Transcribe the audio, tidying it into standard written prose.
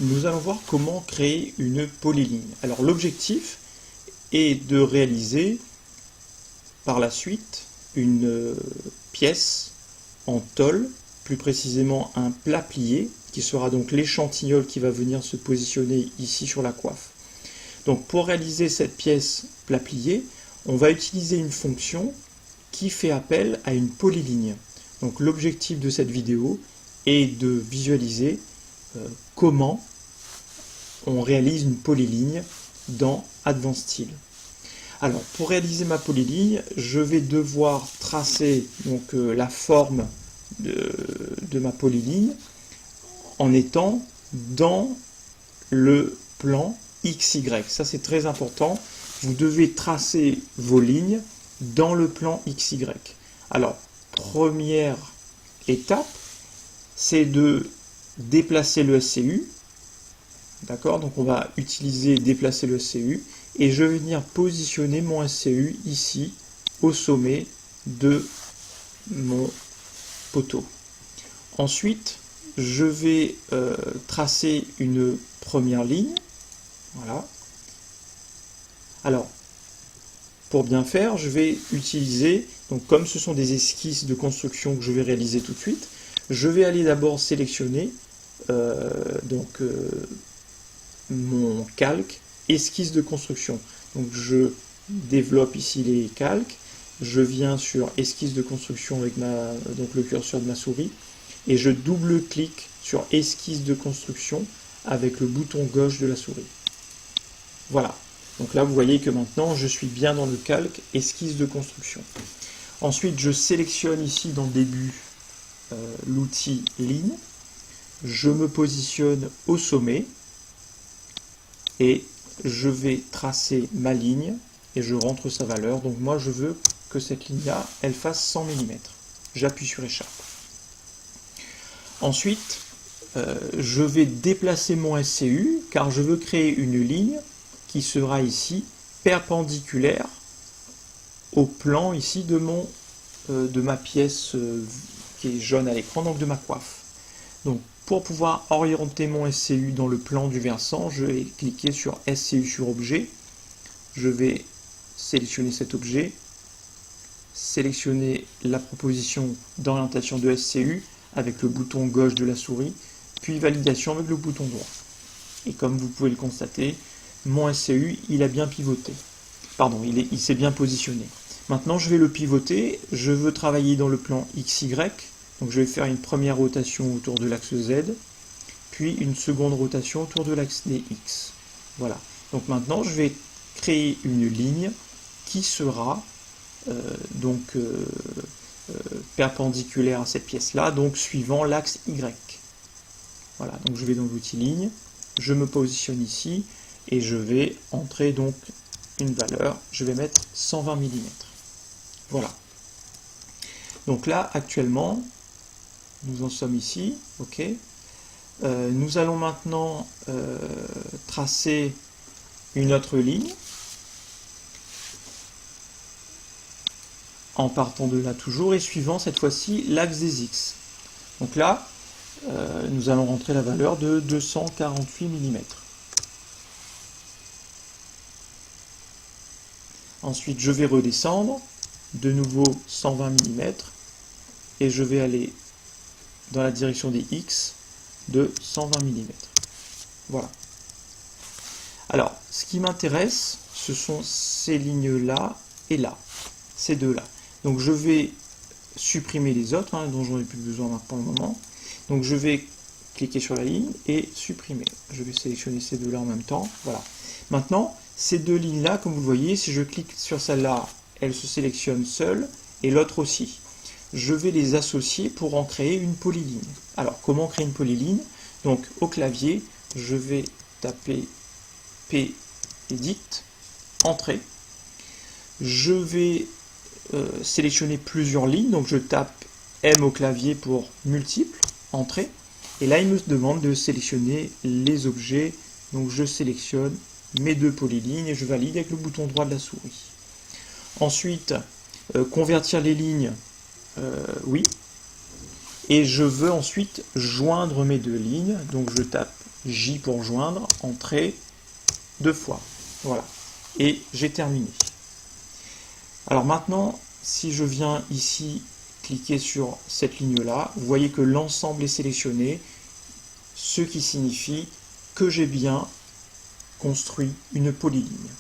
nous allons voir comment créer une polyligne. Alors l'objectif est de réaliser par la suite une pièce en tôle, plus précisément un plat plié, qui sera donc l'échantillon qui va venir se positionner ici sur la coiffe. Donc pour réaliser cette pièce plat plié, on va utiliser une fonction qui fait appel à une polyligne. Donc l'objectif de cette vidéo est de visualiser comment on réalise une polyligne dans Advanced Style. Alors pour réaliser ma polyligne, je vais devoir tracer donc, la forme de ma polyligne en étant dans le plan XY. Ça c'est très important. Vous devez tracer vos lignes dans le plan XY. Alors, première étape, c'est de déplacer le SCU. D'accord? Donc on va utiliser déplacer le SCU et je vais venir positionner mon SCU ici au sommet de mon poteau. Ensuite, je vais tracer une première ligne. Voilà. Alors, pour bien faire, je vais utiliser, donc comme ce sont des esquisses de construction que je vais réaliser tout de suite, je vais aller d'abord sélectionner mon calque esquisse de construction. Donc je développe ici les calques, je viens sur esquisse de construction avec le curseur de ma souris et je double-clique sur esquisse de construction avec le bouton gauche de la souris. Voilà. Donc là, vous voyez que maintenant, je suis bien dans le calque esquisse de construction. Ensuite, je sélectionne ici dans le début l'outil ligne. Je me positionne au sommet et je vais tracer ma ligne et je rentre sa valeur. Donc moi, je veux que cette ligne-là, elle fasse 100 mm. J'appuie sur écharpe. Ensuite, je vais déplacer mon SCU car je veux créer une ligne qui sera ici perpendiculaire au plan ici de ma pièce qui est jaune à l'écran, donc de ma coiffe. Donc pour pouvoir orienter mon SCU dans le plan du versant, je vais cliquer sur SCU sur objet, je vais sélectionner cet objet, sélectionner la proposition d'orientation de SCU avec le bouton gauche de la souris, puis validation avec le bouton droit. Et comme vous pouvez le constater, mon SCU, il a bien pivoté. Pardon, il s'est bien positionné. Maintenant, je vais le pivoter. Je veux travailler dans le plan XY. Donc, je vais faire une première rotation autour de l'axe Z, puis une seconde rotation autour de l'axe DX. Voilà. Donc maintenant, je vais créer une ligne qui sera perpendiculaire à cette pièce-là, donc suivant l'axe Y. Voilà. Donc, je vais dans l'outil ligne. Je me positionne ici. Et je vais entrer donc une valeur, je vais mettre 120 mm. Voilà. Donc là, actuellement, nous en sommes ici. Ok. Nous allons maintenant tracer une autre ligne. En partant de là toujours et suivant cette fois-ci l'axe des X. Donc là, nous allons rentrer la valeur de 248 mm. Ensuite, je vais redescendre, de nouveau 120 mm, et je vais aller dans la direction des X de 120 mm. Voilà. Alors, ce qui m'intéresse, ce sont ces lignes-là et là, ces deux-là. Donc, je vais supprimer les autres, dont j'en ai plus besoin pour le moment. Donc, je vais cliquer sur la ligne et supprimer. Je vais sélectionner ces deux-là en même temps. Voilà. Maintenant, ces deux lignes-là, comme vous le voyez, si je clique sur celle-là, elle se sélectionne seule, et l'autre aussi. Je vais les associer pour en créer une polyligne. Alors, comment créer une polyligne? Donc, au clavier, je vais taper P Edit, Entrée. Je vais sélectionner plusieurs lignes, donc je tape M au clavier pour multiples, Entrée. Et là, il me demande de sélectionner les objets, donc je sélectionne mes deux polylignes et je valide avec le bouton droit de la souris. Ensuite, convertir les lignes, oui. et je veux ensuite joindre mes deux lignes, donc je tape J pour joindre, entrée, 2 fois. Voilà, et j'ai terminé. Alors maintenant, si je viens ici cliquer sur cette ligne-là, vous voyez que l'ensemble est sélectionné, ce qui signifie que j'ai bien construit une polyligne.